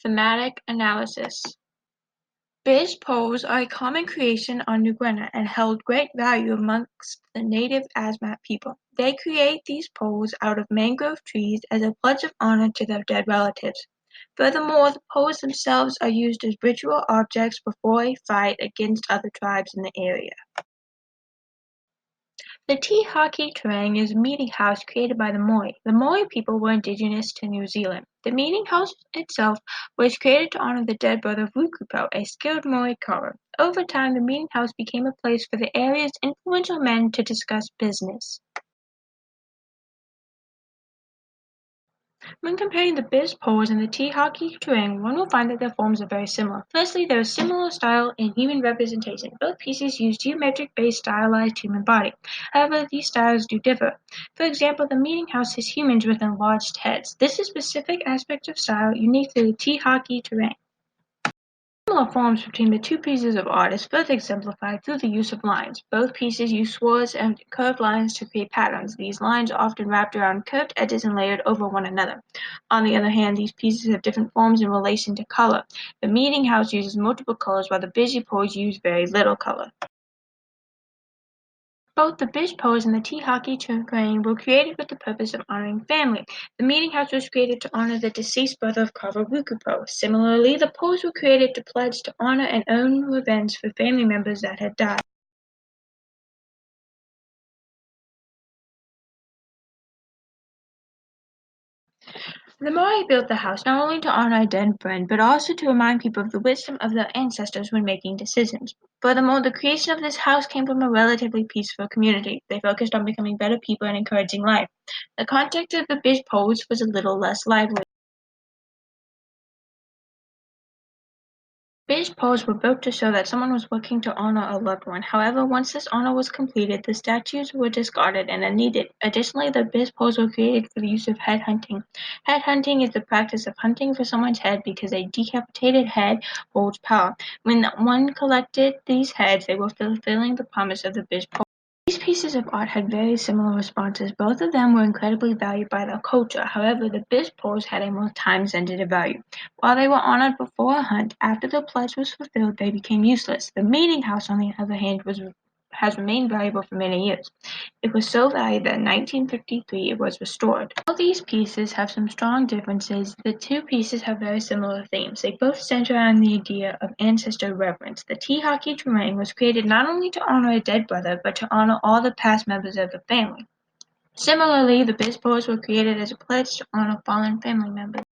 Thematic Analysis. Biz poles are a common creation on New Guinea and held great value amongst the native Asmat people. They create these poles out of mangrove trees as a pledge of honor to their dead relatives. Furthermore, the poles themselves are used as ritual objects before a fight against other tribes in the area. The tea hockey terrain is a meeting house created by the Maori. The Maori people were indigenous to New Zealand. The meeting house itself was created to honor the dead brother of Rukupo, a skilled Maori carver. Over time, the meeting house became a place for the area's influential men to discuss business. When comparing the Biz poles and the tea hockey terrain, one will find that their forms are very similar. Firstly, there is similar style in human representation. Both pieces use geometric-based stylized human body. However, these styles do differ. For example, the meeting house has humans with enlarged heads. This is a specific aspect of style unique to the tea hockey terrain. Similar forms between the two pieces of art is further exemplified through the use of lines. Both pieces use swords and curved lines to create patterns. These lines are often wrapped around curved edges and layered over one another. On the other hand, these pieces have different forms in relation to color. The meeting house uses multiple colors while the busy poles use very little color. Both the Biz pose and the tea hockey terrain were created with the purpose of honoring family. The meeting house was created to honor the deceased brother of carver Rukupo. Similarly, the poles were created to pledge to honor and earn revenge for family members that had died. The Maori built the house not only to honor a dead friend, but also to remind people of the wisdom of their ancestors when making decisions. Furthermore, the creation of this house came from a relatively peaceful community. They focused on becoming better people and encouraging life. The context of the Biz pose was a little less lively. Biz poles were built to show that someone was working to honor a loved one. However, once this honor was completed, the statues were discarded and unneeded. Additionally, the biz poles were created for the use of head hunting. Head hunting is the practice of hunting for someone's head because a decapitated head holds power. When one collected these heads, they were fulfilling the promise of the biz pole. These pieces of art had very similar responses. Both of them were incredibly valued by their culture. However, the biz poles had a more time-sensitive value. While they were honored before a hunt, after the pledge was fulfilled, they became useless. The meeting house, on the other hand, has remained valuable for many years. It was so valued that in 1953 it was restored. While these pieces have some strong differences, the two pieces have very similar themes. They both center around the idea of ancestor reverence. The tea hockey terrain was created not only to honor a dead brother, but to honor all the past members of the family. Similarly, the biz poles were created as a pledge to honor fallen family members.